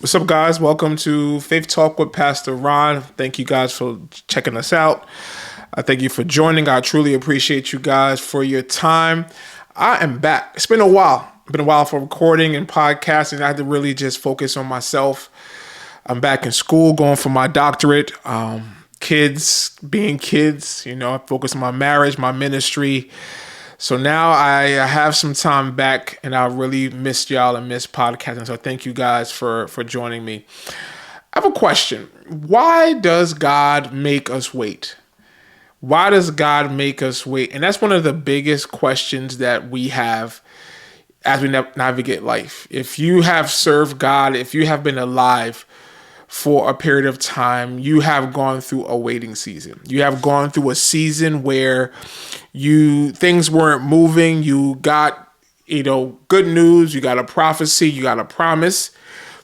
What's up, guys? Welcome to Faith Talk with Pastor Ron. Thank you guys for checking us out. I thank you for joining. I truly appreciate you guys for your time. I am back. It's been a while. It's been a while for recording and podcasting. I had to really just focus on myself. I'm back in school, going for my doctorate. Kids, being kids, I focus on my marriage, my ministry. So now I have some time back, and I really missed y'all and missed podcasting. So thank you guys for joining me. I have a question. Why does God make us wait? Why does God make us wait? And that's one of the biggest questions that we have as we navigate life. If you have served God, if you have been alive for a period of time, you have gone through a waiting season. You have gone through a season where things weren't moving. You got, good news. You got a prophecy. You got a promise.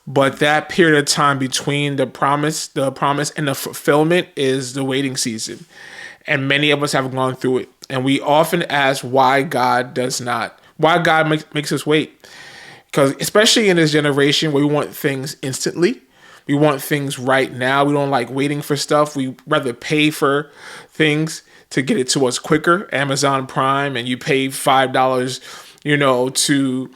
But that period of time between the promise and the fulfillment is the waiting season. And many of us have gone through it. And we often ask why God makes us wait. Because especially in this generation where we want things instantly, we want things right now. We don't like waiting for stuff. We rather pay for things to get it to us quicker. Amazon Prime, and you pay $5, to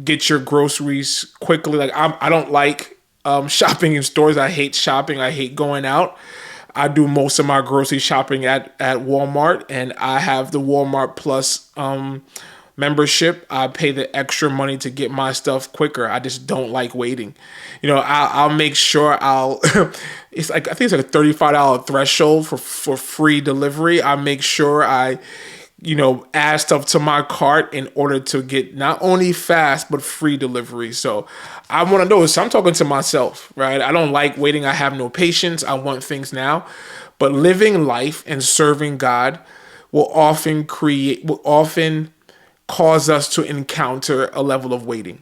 get your groceries quickly. Like I don't like shopping in stores. I hate shopping. I hate going out. I do most of my grocery shopping at Walmart, and I have the Walmart Plus membership. I pay the extra money to get my stuff quicker. I just don't like waiting. I'll make sure it's like, I think it's like a $35 threshold for free delivery. I make sure I, add stuff to my cart in order to get not only fast, but free delivery. So I want to know, so I'm talking to myself, right? I don't like waiting. I have no patience. I want things now. But living life and serving God will often cause us to encounter a level of waiting,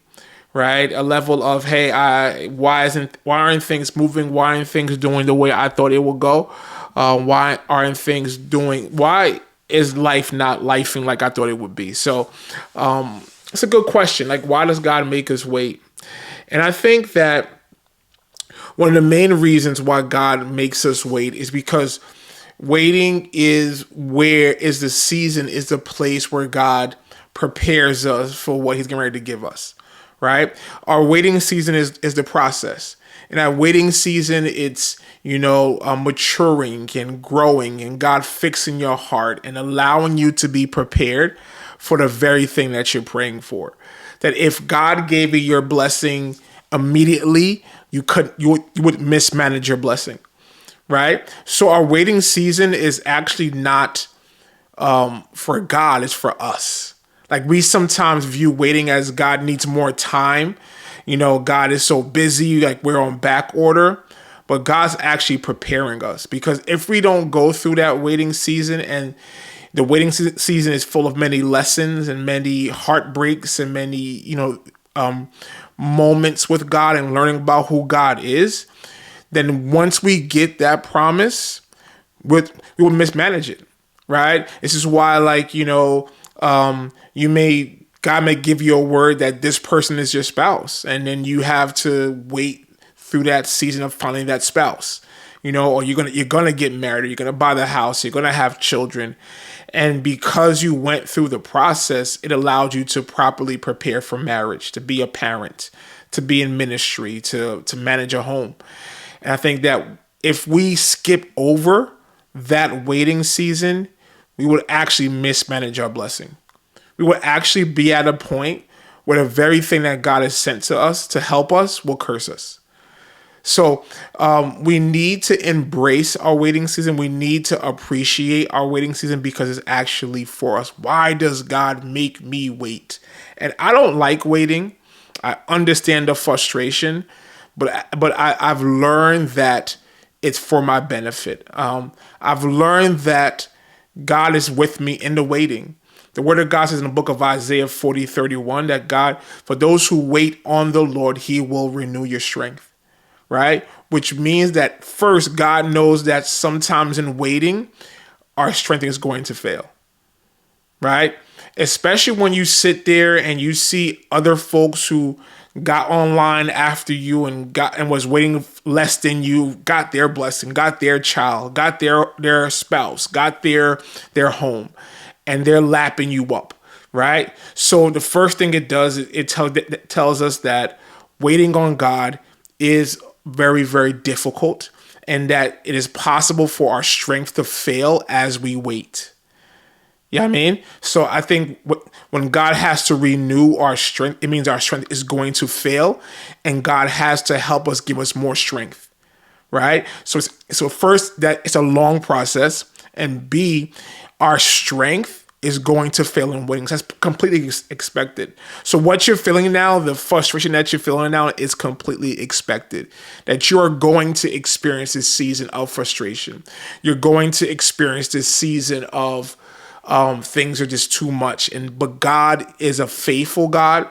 right? A level of, hey, why aren't things moving? Why aren't things doing the way I thought it would go? Why is life not lifing like I thought it would be? So it's a good question. Like, why does God make us wait? And I think that one of the main reasons why God makes us wait is because waiting is the place where God prepares us for what he's getting ready to give us, right? Our waiting season is the process. In our waiting season, it's, maturing and growing and God fixing your heart and allowing you to be prepared for the very thing that you're praying for. That if God gave you your blessing immediately, you would mismanage your blessing, right? So our waiting season is actually not for God, it's for us. Like, we sometimes view waiting as God needs more time. God is so busy, like we're on back order. But God's actually preparing us, because if we don't go through that waiting season, and the waiting season is full of many lessons and many heartbreaks and many, moments with God and learning about who God is, then once we get that promise, we will mismanage it, right? This is why, God may give you a word that this person is your spouse, and then you have to wait through that season of finding that spouse, or you're gonna get married, or you're gonna buy the house, you're gonna have children, and because you went through the process, it allowed you to properly prepare for marriage, to be a parent, to be in ministry, to manage a home. And I think that if we skip over that waiting season, we would actually mismanage our blessing. We would actually be at a point where the very thing that God has sent to us to help us will curse us. So we need to embrace our waiting season. We need to appreciate our waiting season because it's actually for us. Why does God make me wait? And I don't like waiting. I understand the frustration, but I've learned that it's for my benefit. I've learned that God is with me in the waiting. The word of God says in the book of Isaiah 40:31 that God, for those who wait on the Lord, he will renew your strength. Right? Which means that first, God knows that sometimes in waiting, our strength is going to fail. Right? Especially when you sit there and you see other folks who got online after you and was waiting less than you, got their blessing, got their child, got their spouse, got their home, and they're lapping you up, right? So the first thing it does is it tells us that waiting on God is very, very difficult, and that it is possible for our strength to fail as we wait. You know what I mean? So I think when God has to renew our strength, it means our strength is going to fail, and God has to help us, give us more strength, right? So first, that it's a long process, and B, our strength is going to fail in waiting. That's completely expected. So what you're feeling now, the frustration that you're feeling now, is completely expected. That you are going to experience this season of frustration. You're going to experience this season of things are just too much. But God is a faithful God,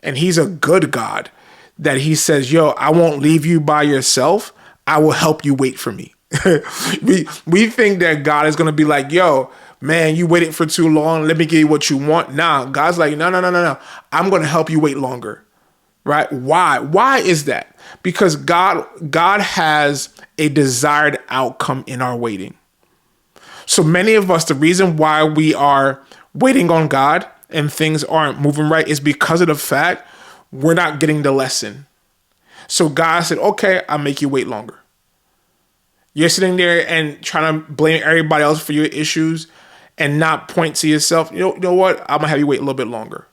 and He's a good God, that He says, yo, I won't leave you by yourself. I will help you wait for me. we think that God is going to be like, yo, man, you waited for too long. Let me give you what you want. Nah, God's like, no. I'm going to help you wait longer. Right? Why? Why is that? Because God has a desired outcome in our waiting. So many of us, the reason why we are waiting on God and things aren't moving right is because of the fact we're not getting the lesson. So God said, okay, I'll make you wait longer. You're sitting there and trying to blame everybody else for your issues and not point to yourself. You know what? I'm going to have you wait a little bit longer.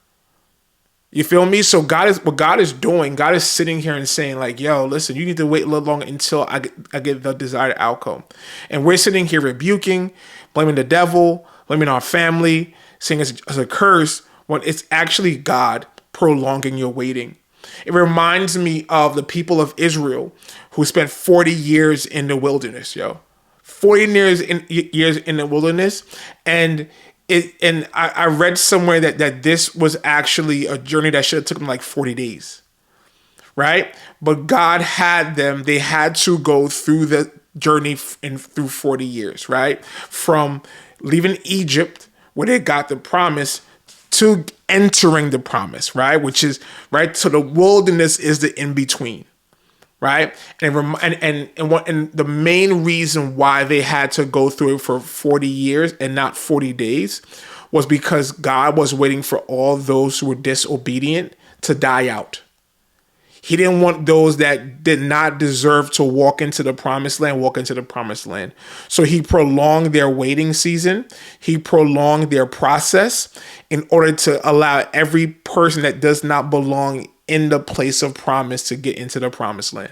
You feel me? So what God is doing, God is sitting here and saying like, yo, listen, you need to wait a little longer until I get the desired outcome. And we're sitting here rebuking, blaming the devil, blaming our family, saying it's a curse, when it's actually God prolonging your waiting. It reminds me of the people of Israel who spent 40 years in the wilderness, yo. 40 years in the wilderness. And I read somewhere that this was actually a journey that should have taken them like 40 days, right? But God had them, they had to go through the journey through 40 years, right? From leaving Egypt, where they got the promise, to entering the promise, right? Which is, right? So the wilderness is the in-between. Right. And the main reason why they had to go through it for 40 years and not 40 days was because God was waiting for all those who were disobedient to die out. He didn't want those that did not deserve to walk into the promised land. So He prolonged their waiting season. He prolonged their process in order to allow every person that does not belong in the place of promise to get into the promised land.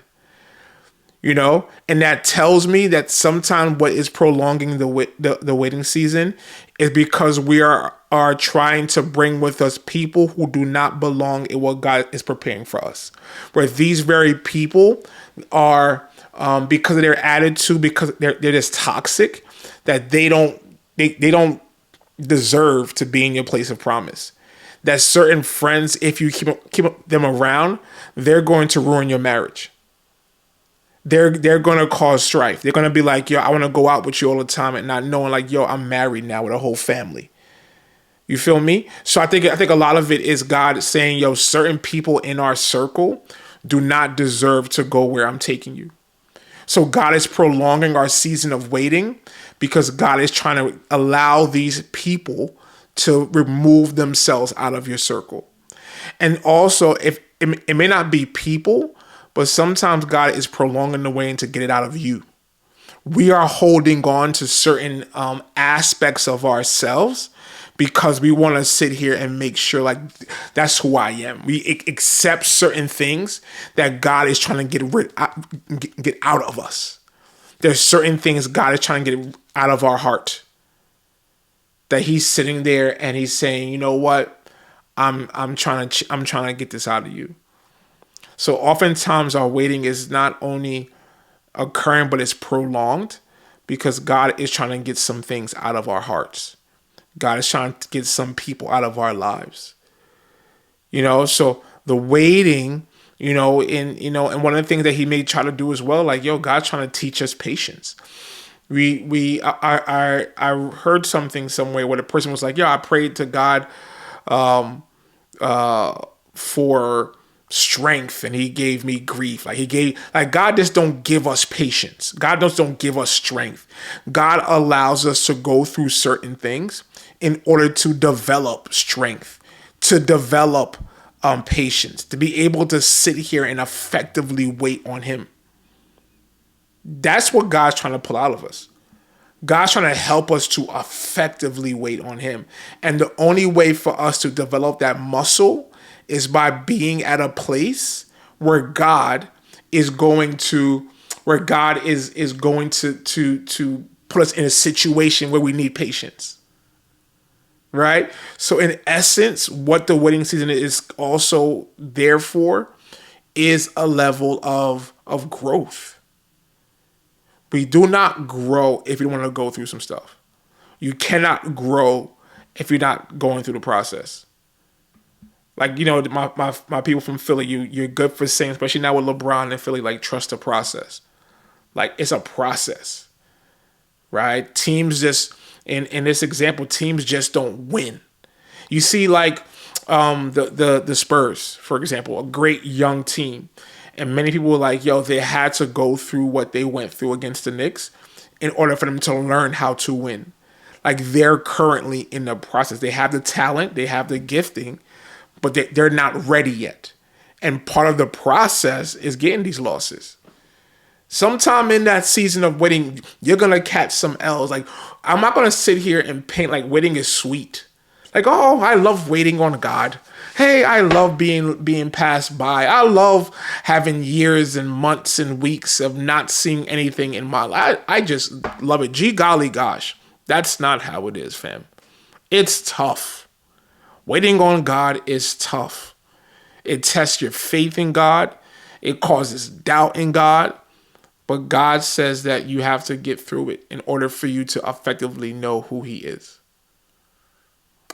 You know, and that tells me that sometimes what is prolonging the waiting season is because we are trying to bring with us people who do not belong in what God is preparing for us. Where these very people are, because of their attitude, because they're just toxic, that they don't deserve to be in your place of promise. That certain friends, if you keep them around, they're going to ruin your marriage. They're going to cause strife. They're going to be like, yo, I want to go out with you all the time, and not knowing like, yo, I'm married now with a whole family. You feel me? So I think a lot of it is God saying, yo, certain people in our circle do not deserve to go where I'm taking you. So God is prolonging our season of waiting because God is trying to allow these people to remove themselves out of your circle. And also, if it may not be people, but sometimes God is prolonging the waiting to get it out of you. We are holding on to certain aspects of ourselves because we want to sit here and make sure like that's who I am. We accept certain things that God is trying to get out of us. There's certain things God is trying to get out of our heart. That He's sitting there and He's saying, you know what, I'm trying to get this out of you. So oftentimes our waiting is not only occurring, but it's prolonged because God is trying to get some things out of our hearts. God is trying to get some people out of our lives. You know, so the waiting, and one of the things that He may try to do as well, like, yo, God's trying to teach us patience. I heard something somewhere where the person was like, yo, I prayed to God for strength and he gave me grief. Like God just don't give us patience. God just don't give us strength. God allows us to go through certain things in order to develop strength, to develop patience, to be able to sit here and effectively wait on him. That's what God's trying to pull out of us. God's trying to help us to effectively wait on him. And the only way for us to develop that muscle is by being at a place where God is going to put us in a situation where we need patience. Right? So in essence, what the waiting season is also there for is a level of growth. We do not grow if you don't want to go through some stuff. You cannot grow if you're not going through the process. Like, my people from Philly, you're good for saying, especially now with LeBron in Philly, like, trust the process. Like, it's a process, right? Teams just, in this example, teams just don't win. You see, like, the Spurs, for example, a great young team. And many people were like, yo, they had to go through what they went through against the Knicks in order for them to learn how to win. Like, they're currently in the process. They have the talent, they have the gifting, but they're not ready yet. And part of the process is getting these losses. Sometime in that season of waiting, you're going to catch some L's. Like, I'm not going to sit here and paint like waiting is sweet. Like, oh, I love waiting on God. Hey, I love being passed by. I love having years and months and weeks of not seeing anything in my life. I just love it. Gee golly gosh. That's not how it is, fam. It's tough. Waiting on God is tough. It tests your faith in God. It causes doubt in God. But God says that you have to get through it in order for you to effectively know who he is.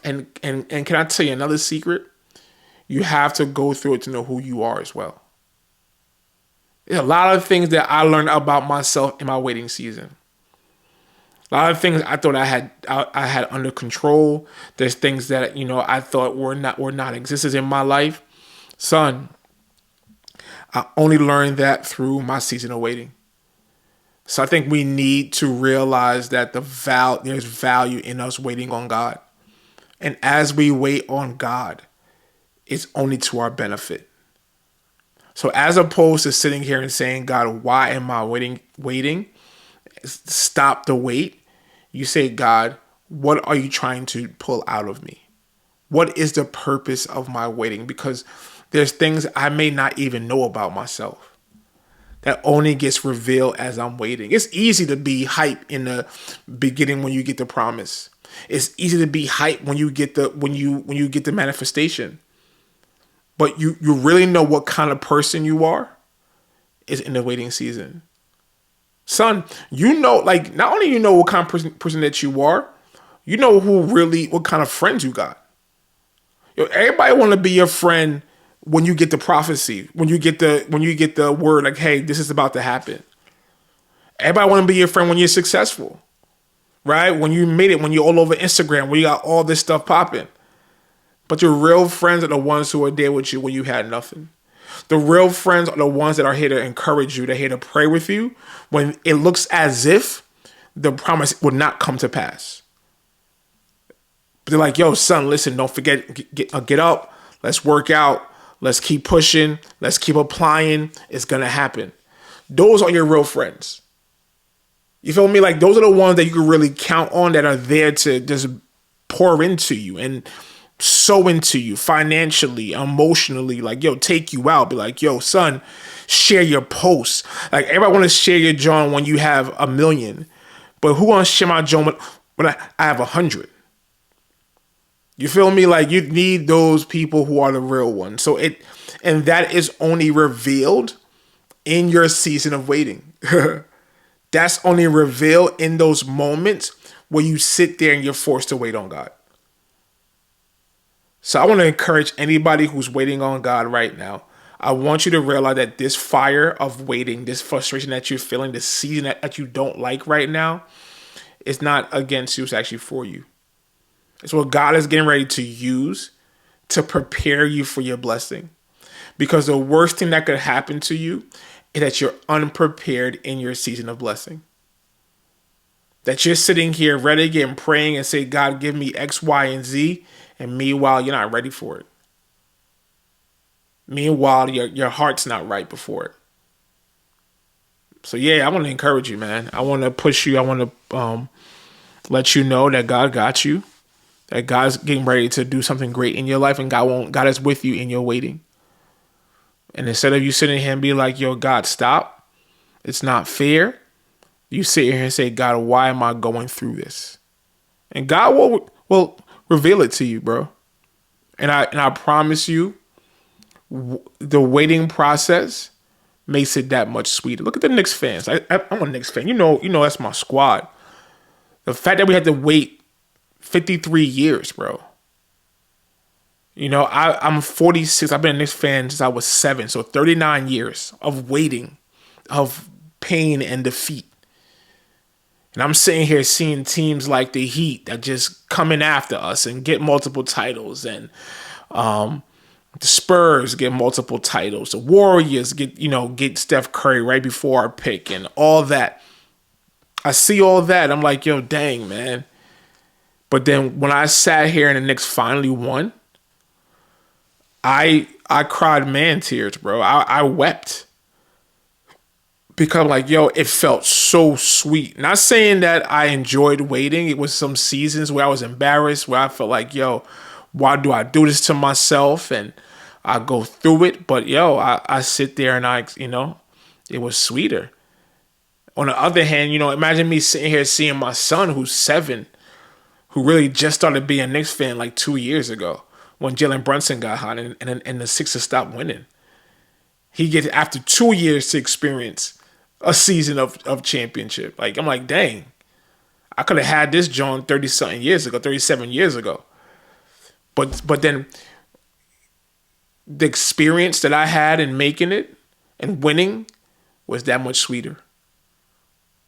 And can I tell you another secret? You have to go through it to know who you are as well. There's a lot of things that I learned about myself in my waiting season. A lot of things I thought I had under control. There's things that I thought were not existed in my life. Son, I only learned that through my season of waiting. So I think we need to realize that there's value in us waiting on God. And as we wait on God, it's only to our benefit. So as opposed to sitting here and saying, God, why am I waiting? Stop the wait. You say, God, what are you trying to pull out of me? What is the purpose of my waiting? Because there's things I may not even know about myself that only gets revealed as I'm waiting. It's easy to be hype in the beginning when you get the promise. It's easy to be hype when you get the manifestation. But you really know what kind of person you are is in the waiting season. Son, like, not only what kind of person that you are, what kind of friends you got. Everybody want to be your friend when you get the prophecy, when you get the word like, hey, this is about to happen. Everybody want to be your friend when you're successful, right? When you made it, when you're all over Instagram, when you got all this stuff popping. But your real friends are the ones who are there with you when you had nothing. The real friends are the ones that are here to encourage you. They're here to pray with you when it looks as if the promise will not come to pass. But they're like, yo, son, listen, don't forget, get up. Let's work out. Let's keep pushing. Let's keep applying. It's going to happen. Those are your real friends. You feel me? Like, those are the ones that you can really count on, that are there to just pour into you and sow into you financially, emotionally, like, yo, take you out. Be like, yo, son, share your posts. Like, everybody want to share your John when you have 1 million. But who wants to share my John when I have 100? You feel me? Like, you need those people who are the real ones. And that is only revealed in your season of waiting. That's only revealed in those moments where you sit there and you're forced to wait on God. So I want to encourage anybody who's waiting on God right now. I want you to realize that this fire of waiting, this frustration that you're feeling, this season that you don't like right now, is not against you. It's actually for you. It's what God is getting ready to use to prepare you for your blessing. Because the worst thing that could happen to you is that you're unprepared in your season of blessing. That you're sitting here ready again, praying and say, God, give me X, Y, and Z. And meanwhile, you're not ready for it. Meanwhile, your heart's not right before it. So yeah, I want to encourage you, man. I want to push you. I want to let you know that God got you. That God's getting ready to do something great in your life, and God is with you in your waiting. And instead of you sitting here and be like, yo, God, stop. It's not fair. You sit here and say, God, why am I going through this? And God will reveal it to you, bro. And I promise you, the waiting process makes it that much sweeter. Look at the Knicks fans. I'm a Knicks fan. You know that's my squad. The fact that we had to wait 53 years, bro. You know, I'm 46. I've been a Knicks fan since I was 7. So 39 years of waiting, of pain and defeat. And I'm sitting here seeing teams like the Heat that just coming after us and get multiple titles. And the Spurs get multiple titles. The Warriors get Steph Curry right before our pick and all that. I see all that. I'm like, yo, dang, man. But then when I sat here and the Knicks finally won, I cried man tears, bro. I wept. Because like, yo, it felt so sweet. Not saying that I enjoyed waiting. It was some seasons where I was embarrassed, where I felt like, yo, why do I do this to myself? And I go through it. But yo, I sit there and it was sweeter. On the other hand, imagine me sitting here seeing my son who's 7, who really just started being a Knicks fan like 2 years ago when Jalen Brunson got hot and the Sixers stopped winning. He gets after 2 years to experience a season of championship. Like, I'm like, dang, I could have had this John 37 years ago. But then the experience that I had in making it and winning was that much sweeter.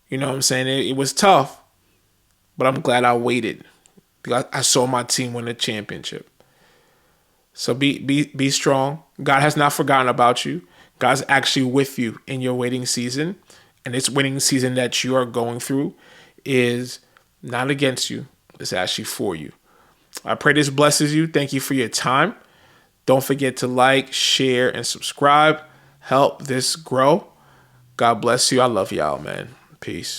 You know what I'm saying? It was tough, but I'm glad I waited because I saw my team win a championship. So be strong. God has not forgotten about you. God's actually with you in your waiting season. And this waiting season that you are going through is not against you. It's actually for you. I pray this blesses you. Thank you for your time. Don't forget to like, share, and subscribe. Help this grow. God bless you. I love y'all, man. Peace.